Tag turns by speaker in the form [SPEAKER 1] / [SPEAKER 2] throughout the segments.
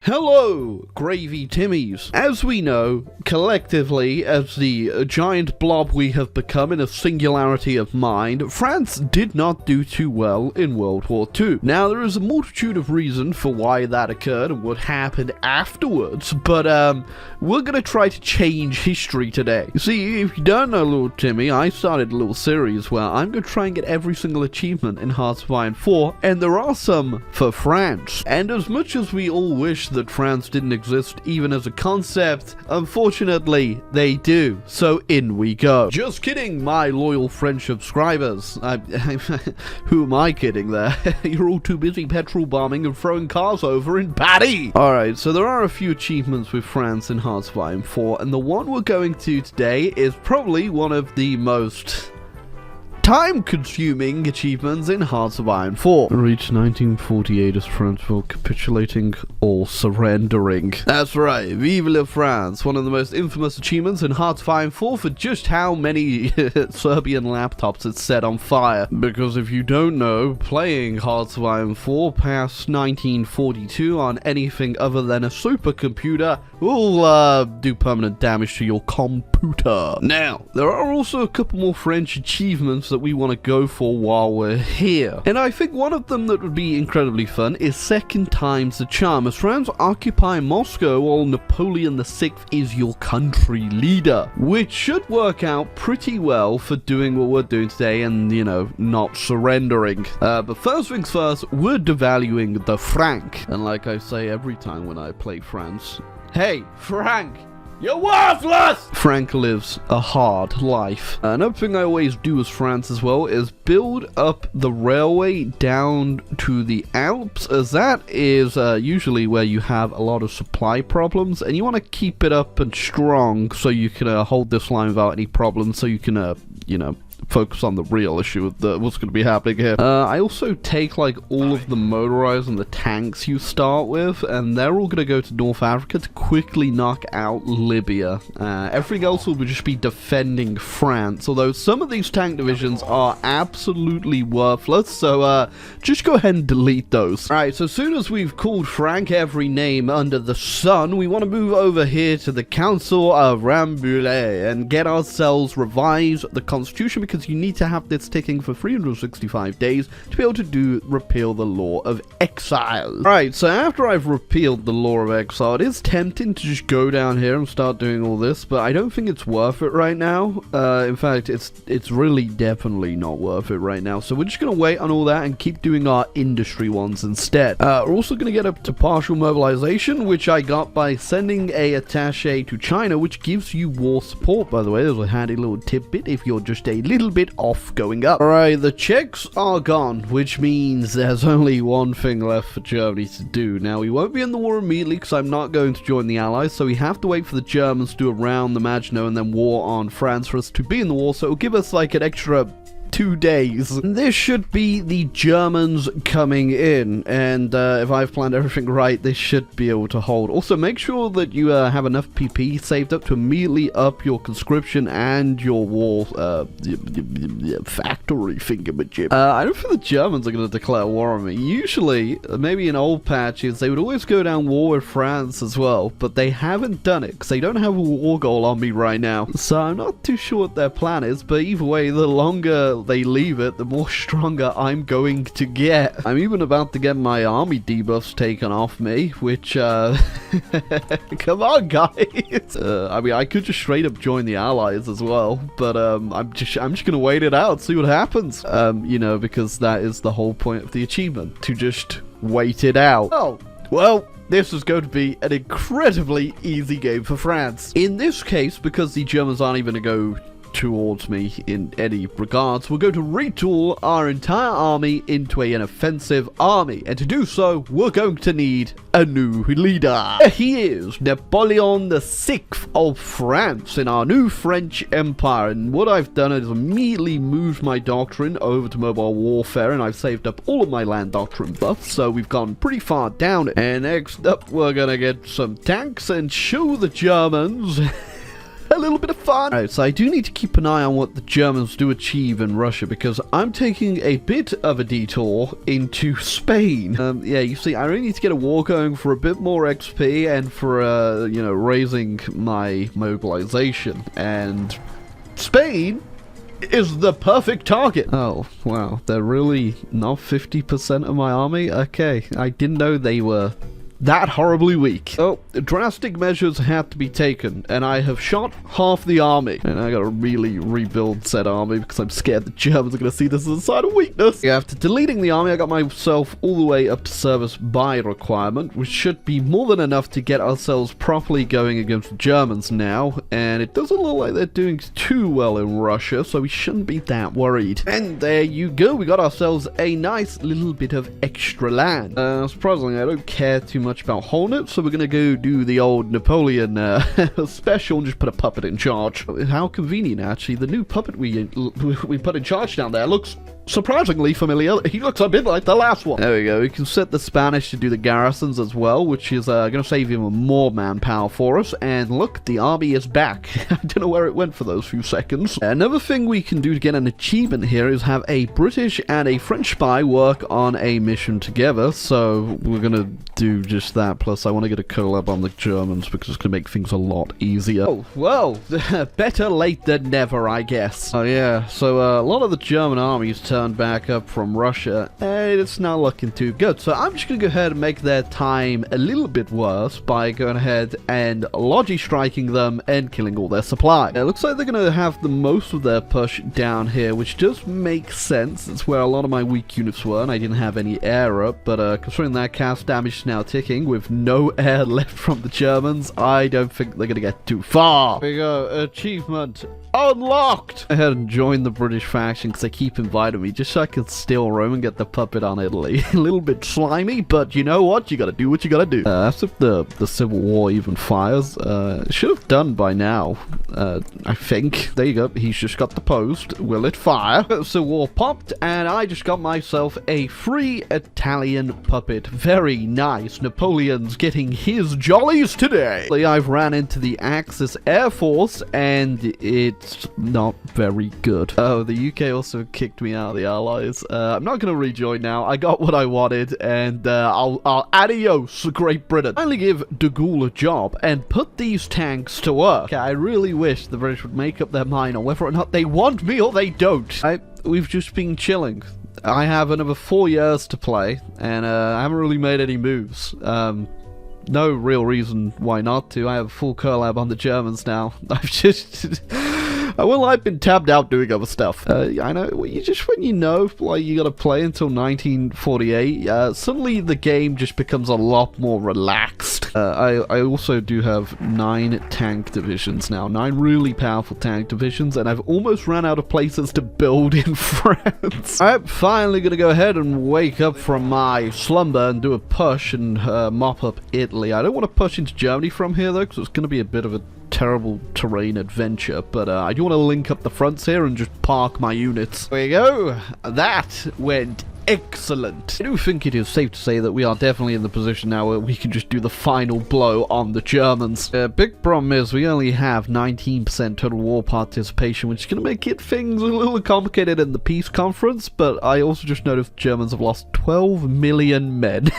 [SPEAKER 1] Hello, Gravy Timmies. As we know, collectively, as the giant blob we have become in a singularity of mind, France did not do too well in World War II. Now, there is a multitude of reasons for why that occurred and what happened afterwards, but we're gonna try to change history today. You see, if you don't know little Timmy, I started a little series where I'm gonna try and get every single achievement in Hearts of Iron 4, and there are some for France. And as much as we all wish that France didn't exist even as a concept, unfortunately they do, so in we go. Just kidding, my loyal French subscribers. Who am I kidding there? You're all too busy petrol bombing and throwing cars over in Paris. Alright, so there are a few achievements with France in Hearts of Iron 4, and the one we're going to today is probably one of the most time-consuming achievements in Hearts of Iron 4. Reach 1948 as France while capitulating or surrendering. That's right, Vive la France, one of the most infamous achievements in Hearts of Iron 4 for just how many Serbian laptops it set on fire. Because if you don't know, playing Hearts of Iron 4 past 1942 on anything other than a supercomputer will do permanent damage to your computer. Now, there are also a couple more French achievements that we want to go for while we're here. And I think one of them that would be incredibly fun is Second Time's the Charm, as France occupy Moscow while Napoleon VI is your country leader, which should work out pretty well for doing what we're doing today and, you know, not surrendering. But first things first, we're devaluing the franc. And like I say every time when I play France, hey, franc! You're worthless! Frank lives a hard life. Another thing I always do as France as well is build up the railway down to the Alps, as that is usually where you have a lot of supply problems, and you want to keep it up and strong so you can hold this line without any problems, so you can, you know, focus on the real issue of what's going to be happening here. I also take like all of the motorized and the tanks you start with, and they're all going to go to North Africa to quickly knock out Libya. Everything else will just be defending France, although some of these tank divisions are absolutely worthless, so just go ahead and delete those. Alright, so as soon as we've called Frank every name under the sun, we want to move over here to the Council of Rambouillet and get ourselves revise the constitution, because you need to have this ticking for 365 days to be able to repeal the law of exile. Alright, so after I've repealed the law of exile, it is tempting to just go down here and start doing all this, but I don't think it's worth it right now. In fact, it's really definitely not worth it right now, so we're just going to wait on all that and keep doing our industry ones instead. We're also going to get up to partial mobilization, which I got by sending a attaché to China, which gives you war support, by the way. There's a handy little tidbit if you're just a little bit off going up. Alright, the Czechs are gone, which means there's only one thing left for Germany to do. Now, we won't be in the war immediately because I'm not going to join the Allies, so we have to wait for the Germans to do a round the Maginot and then war on France for us to be in the war, so it'll give us like an extra 2 days. This should be the Germans coming in, and if I've planned everything right, they should be able to hold. Also, make sure that you have enough PP saved up to immediately up your conscription and your war factory thingamajig. I don't think the Germans are going to declare war on me. Usually, maybe in old patches, they would always go down war with France as well, but they haven't done it because they don't have a war goal on me right now. So I'm not too sure what their plan is, but either way, the longer they leave it, the more stronger I'm going to get. I'm even about to get my army debuffs taken off me, which come on, guys. I mean, I could just straight up join the Allies as well, but I'm just gonna wait it out, see what happens. You know, because that is the whole point of the achievement, to just wait it out. Oh, well, this is going to be an incredibly easy game for France. In this case, because the Germans aren't even gonna go towards me in any regards, we're going to retool our entire army into an offensive army, and to do so, we're going to need a new leader. He is Napoleon VI of France in our new French Empire, and what I've done is immediately moved my doctrine over to mobile warfare, and I've saved up all of my land doctrine buffs, so we've gone pretty far down it. And next up, we're gonna get some tanks and show the Germans a little bit of fun. Alright, so I do need to keep an eye on what the Germans do achieve in Russia, because I'm taking a bit of a detour into Spain. Yeah, you see, I really need to get a war going for a bit more XP and for, you know, raising my mobilization. And Spain is the perfect target. Oh, wow. They're really not 50% of my army? Okay, I didn't know they were that horribly weak. Oh, drastic measures had to be taken, and I have shot half the army. And I gotta really rebuild said army because I'm scared the Germans are gonna see this as a sign of weakness. After deleting the army, I got myself all the way up to service by requirement, which should be more than enough to get ourselves properly going against the Germans now. And it doesn't look like they're doing too well in Russia, so we shouldn't be that worried. And there you go, we got ourselves a nice little bit of extra land. Surprisingly, I don't care too much about holding it, so we're gonna go do the old Napoleon special and just put a puppet in charge. How convenient, actually. The new puppet we put in charge down there looks surprisingly familiar. He looks a bit like the last one. There we go. We can set the Spanish to do the garrisons as well, which is going to save even more manpower for us. And look, the army is back. I don't know where it went for those few seconds. Another thing we can do to get an achievement here is have a British and a French spy work on a mission together. So we're going to do just that. Plus, I want to get a collab on the Germans because it's going to make things a lot easier. Oh, well, better late than never, I guess. Oh, yeah. So a lot of the German armies turned back up from Russia, and it's not looking too good. So I'm just gonna go ahead and make their time a little bit worse by going ahead and logi-striking them and killing all their supply. It looks like they're gonna have the most of their push down here, which does make sense. It's where a lot of my weak units were, and I didn't have any air up, but considering that cast damage is now ticking with no air left from the Germans, I don't think they're gonna get too far. There we go. Achievement unlocked! I had to join the British faction because they keep inviting me just so I can steal Rome and get the puppet on Italy. A little bit slimy, but you know what? You gotta do what you gotta do. As if the Civil War even fires. It should have done by now, I think. There you go. He's just got the post. Will it fire? Civil War popped, and I just got myself a free Italian puppet. Very nice. Napoleon's getting his jollies today. I've ran into the Axis Air Force, and it's not very good. Oh, the UK also kicked me out of the Allies. I'm not gonna rejoin now. I got what I wanted, and I'll adios, Great Britain. Finally give de Gaulle a job and put these tanks to work. Okay, I really wish the British would make up their mind on whether or not they want me or they don't. We've just been chilling. I have another 4 years to play, and I haven't really made any moves. No real reason why not to. I have a full collab on the Germans now. I've just... well, I've been tabbed out doing other stuff. I know, when you know, like, you gotta play until 1948, suddenly the game just becomes a lot more relaxed. I also do have 9 tank divisions now. 9 really powerful tank divisions, and I've almost ran out of places to build in France. I'm finally gonna go ahead and wake up from my slumber and do a push and mop up Italy. I don't want to push into Germany from here, though, because it's gonna be a bit of a terrible terrain adventure, but I do want to link up the fronts here and just park my units. There you go. That went excellent. I do think it is safe to say that we are definitely in the position now where we can just do the final blow on the Germans. Big problem is we only have 19% total war participation, which is going to make things a little complicated in the peace conference, but I also just noticed Germans have lost 12 million men.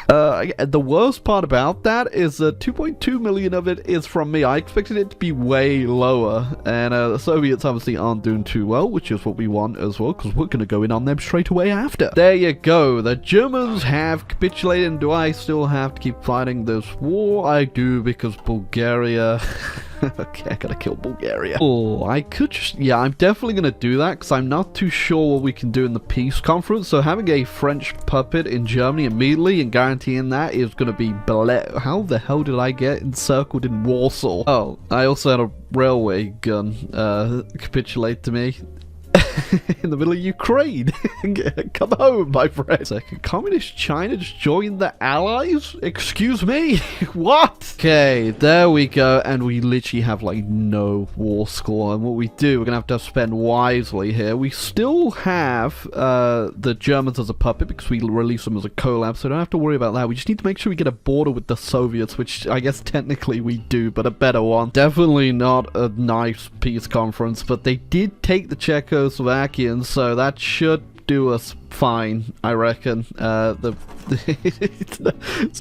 [SPEAKER 1] The worst part about that is 2.2 million of it is from me. I expected it to be way lower, and the Soviets obviously aren't doing too well, which is what we want as well, because we're going to go in on them straight away after. There you go. The Germans have capitulated, and do I still have to keep fighting this war? I do, because Bulgaria... Okay, I gotta kill Bulgaria. Oh, I could just... Yeah, I'm definitely gonna do that, because I'm not too sure what we can do in the peace conference, so having a French puppet in Germany immediately and guaranteeing that is gonna be... How the hell did I get encircled in Warsaw? Oh, I also had a railway gun capitulate to me. in the middle of Ukraine. Come home, my friend. Second, Communist China just joined the Allies? Excuse me? What? Okay, there we go. And we literally have like no war score. And what we do, we're gonna have to spend wisely here. We still have the Germans as a puppet because we release them as a collab, so don't have to worry about that. We just need to make sure we get a border with the Soviets, which I guess technically we do, but a better one. Definitely not a nice peace conference, but they did take the Czechoslovakians, so that should do us fine, I reckon. It's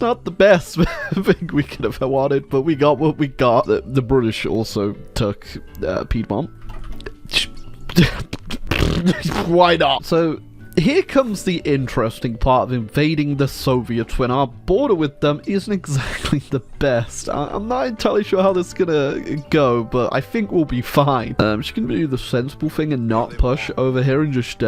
[SPEAKER 1] not the best thing we could have wanted, but we got what we got. The British also took Piedmont. Why not? So here comes the interesting part of invading the Soviets when our border with them isn't exactly the best. I'm not entirely sure how this is gonna go, but I think we'll be fine. I'm just gonna do the sensible thing and not push over here and just,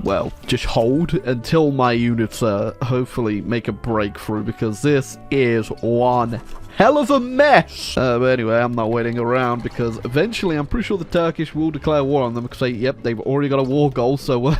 [SPEAKER 1] well, just hold until my units, hopefully make a breakthrough, because this is one hell of a mess. But anyway, I'm not waiting around because eventually I'm pretty sure the Turkish will declare war on them because they've already got a war goal, so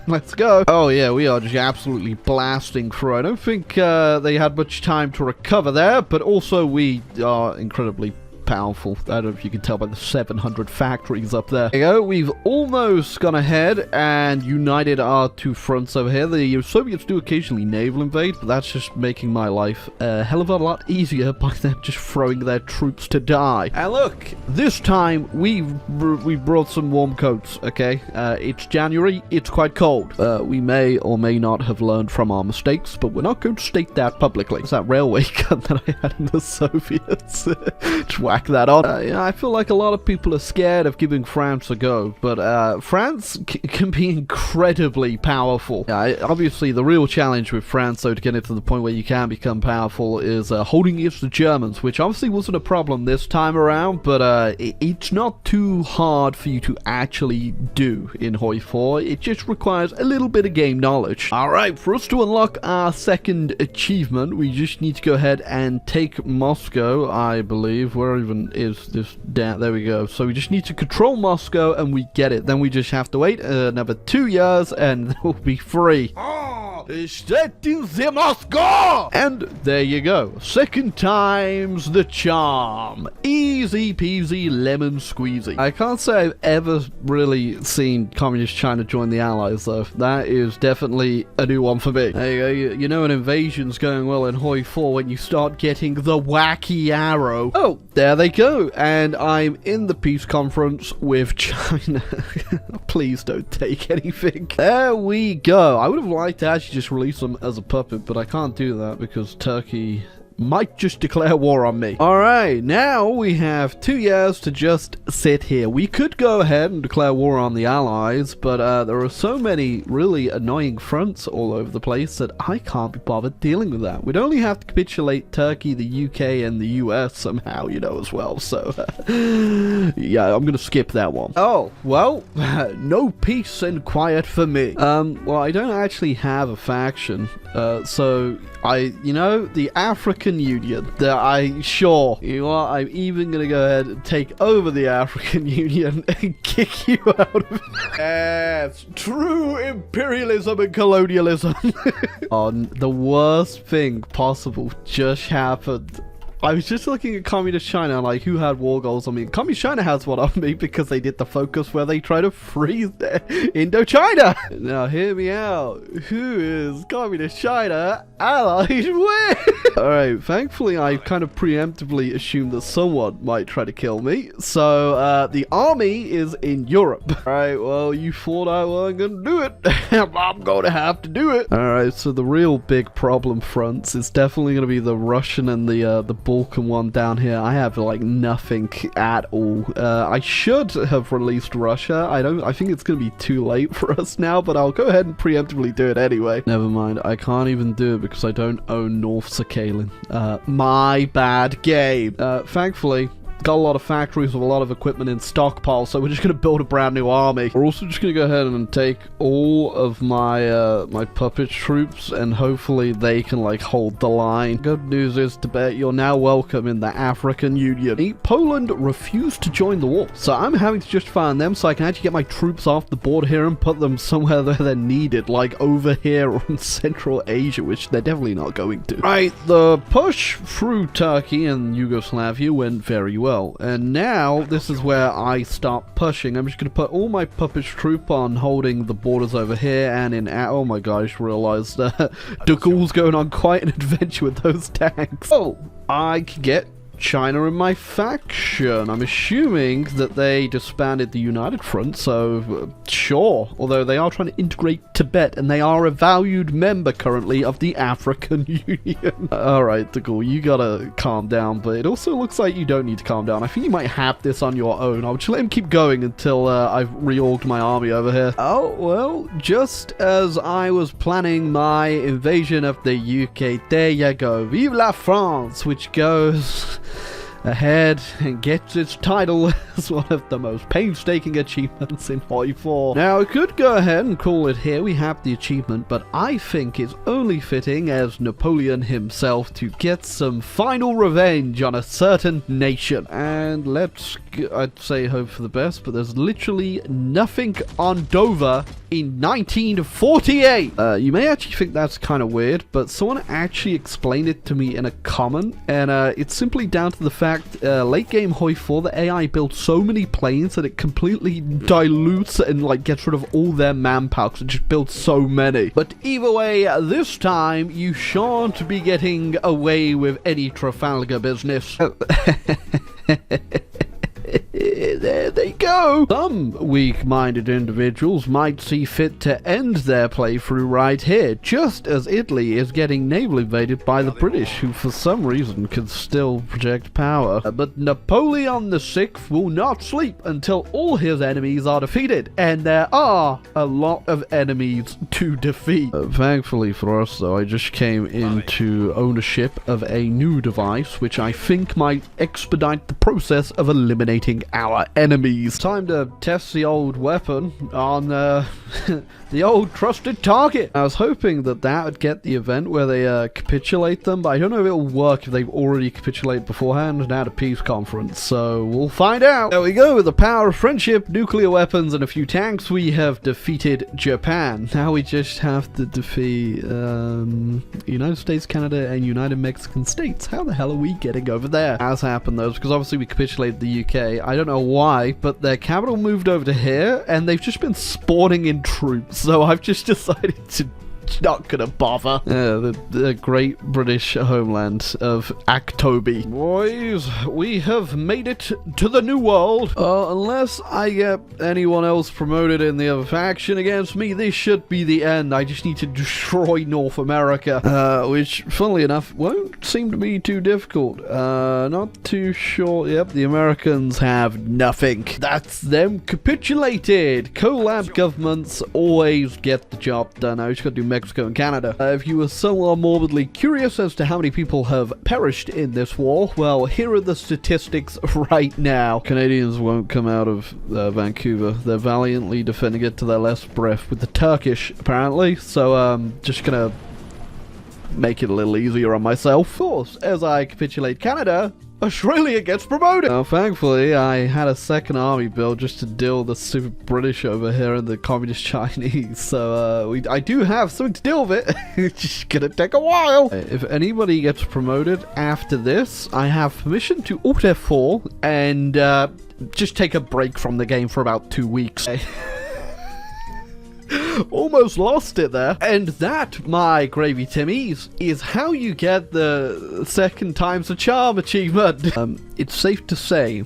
[SPEAKER 1] let's go. Oh yeah, we are just absolutely blasting through. I don't think they had much time to recover there, but also we are incredibly powerful. I don't know if you can tell by the 700 factories up there. There you go. We've almost gone ahead and united our two fronts over here. The Soviets do occasionally naval invade, but that's just making my life a hell of a lot easier by them just throwing their troops to die. And look, this time we brought some warm coats, okay? It's January, it's quite cold. We may or may not have learned from our mistakes, but we're not going to state that publicly. It's that railway gun that I had in the Soviets. Whack that on. I feel like a lot of people are scared of giving France a go, but France can be incredibly powerful. Obviously, the real challenge with France, though, to get it to the point where you can become powerful is holding against the Germans, which obviously wasn't a problem this time around, but it's not too hard for you to actually do in Hoi 4. It just requires a little bit of game knowledge. Alright, for us to unlock our second achievement, we just need to go ahead and take Moscow, I believe. Where even is this down? There we go. So we just need to control Moscow and we get it. Then we just have to wait another 2 years and we'll be free. Moscow! And there you go. Second time's the charm. Easy peasy lemon squeezy. I can't say I've ever really seen Communist China join the Allies, though. That is definitely a new one for me. There you go. You know an invasion's going well in Hoi 4 when you start getting the wacky arrow. Oh, there they go. And I'm in the peace conference with China. Please don't take anything. There we go. I would have liked to actually just release them as a puppet, but I can't do that because Turkey might just declare war on me. Alright, now we have 2 years to just sit here. We could go ahead and declare war on the Allies, but there are so many really annoying fronts all over the place that I can't be bothered dealing with that. We'd only have to capitulate Turkey, the UK, and the US somehow, you know, as well. So, yeah, I'm gonna skip that one. Oh, well, no peace and quiet for me. Well, I don't actually have a faction, so you know, the African Union, you know what, I'm even gonna go ahead and take over the African Union and kick you out of it. Yes, true imperialism and colonialism. The worst thing possible just happened. I was just looking at Communist China, like, who had war goals on me? Communist China has one on me because they did the focus where they try to freeze Indochina. Now, hear me out. Who is Communist China allies with? Alright, thankfully, I kind of preemptively assumed that someone might try to kill me. So, the army is in Europe. Alright, well, you thought I wasn't gonna do it. I'm gonna have to do it. Alright, so the real big problem fronts is definitely gonna be the Russian and the Balkan one down here. I have like nothing at all. I should have released Russia. I think it's gonna be too late for us now, but I'll go ahead and preemptively do it anyway. Never mind, I can't even do it because I don't own North Sakhalin. My bad game. Thankfully, got a lot of factories with a lot of equipment in stockpile, so we're just gonna build a brand new army. We're also just gonna go ahead and take all of my my puppet troops, and hopefully they can like hold the line. Good news is, Tibet, you're now welcome in the African Union. Poland refused to join the war, so I'm having to justify on them so I can actually get my troops off the board here and put them somewhere where they're needed, like over here or in Central Asia, which they're definitely not going to. Right, the push through Turkey and Yugoslavia went very well, and now this is where I start pushing. I'm just going to put all my puppet troop on holding the borders over here and in... Oh my gosh, realized De Gaulle's going on quite an adventure with those tanks. Oh, I can get China in my faction. I'm assuming that they disbanded the United Front, so sure. Although they are trying to integrate Tibet, and they are a valued member currently of the African Union. Alright, De Gaulle, you gotta calm down, but it also looks like you don't need to calm down. I think you might have this on your own. I'll just let him keep going until I've reorged my army over here. Oh, well, just as I was planning my invasion of the UK, there you go. Vive la France, which goes ahead and gets its title as one of the most painstaking achievements in Hoi 4. Now, I could go ahead and call it here. We have the achievement, but I think it's only fitting as Napoleon himself to get some final revenge on a certain nation. And let's, I'd say hope for the best, but there's literally nothing on Dover in 1948. You may actually think that's kind of weird, but someone actually explained it to me in a comment, and it's simply down to the fact late game Hoi 4, the AI built so many planes that it completely dilutes and like gets rid of all their manpower because it just builds so many. But either way, this time you shan't be getting away with any Trafalgar business. There they go! Some weak-minded individuals might see fit to end their playthrough right here, just as Italy is getting naval invaded by the British, who for some reason can still project power. But Napoleon VI will not sleep until all his enemies are defeated, and there are a lot of enemies to defeat. Thankfully for us, though, I just came into ownership of a new device, which I think might expedite the process of eliminating our enemies. Time to test the old weapon on the old trusted target. I was hoping that that would get the event where they capitulate them, but I don't know if it'll work if they've already capitulated beforehand and had a peace conference, so we'll find out. There we go. With the power of friendship, nuclear weapons, and a few tanks, we have defeated Japan. Now we just have to defeat United States, Canada, and United Mexican States. How the hell are we getting over there? As happened though, because obviously we capitulated the UK. I don't know why, but their capital moved over to here, and they've just been spawning in troops, so I've just decided to not gonna bother. The great British homeland of Actobi. Boys, we have made it to the New World. Unless I get anyone else promoted in the other faction against me, this should be the end. I just need to destroy North America, which, funnily enough, won't seem to be too difficult. Not too sure. Yep, the Americans have nothing. That's them capitulated. Collab governments always get the job done. I just gotta do Mexico and Canada. If you were somewhat morbidly curious as to how many people have perished in this war, well, here are the statistics right now. Canadians won't come out of Vancouver. They're valiantly defending it to their last breath with the Turkish, apparently. So, just gonna make it a little easier on myself. Of course, as I capitulate Canada, Australia gets promoted! Now, thankfully, I had a second army built just to deal with the stupid British over here and the communist Chinese, so I do have something to deal with it. It's just gonna take a while. If anybody gets promoted after this, I have permission to Alt F4 and just take a break from the game for about 2 weeks. Almost lost it there. And that, my gravy timmies, is how you get the second time's a charm achievement. It's safe to say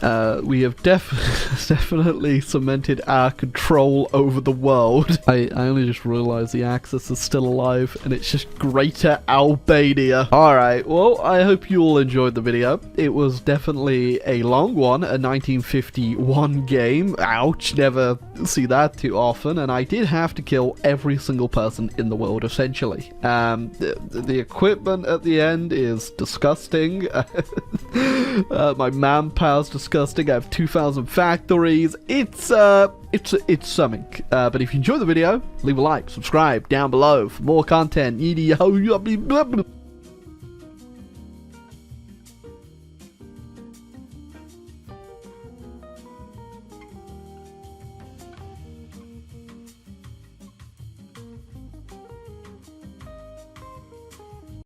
[SPEAKER 1] We have definitely cemented our control over the world. I only just realized the Axis is still alive, and it's just Greater Albania. Alright, well, I hope you all enjoyed the video. It was definitely a long one, a 1951 game. Ouch, never see that too often, and I did have to kill every single person in the world, essentially. The equipment at the end is disgusting. My manpower's disgusting. I have 2,000 factories. It's something. But if you enjoyed the video, leave a like, subscribe down below for more content.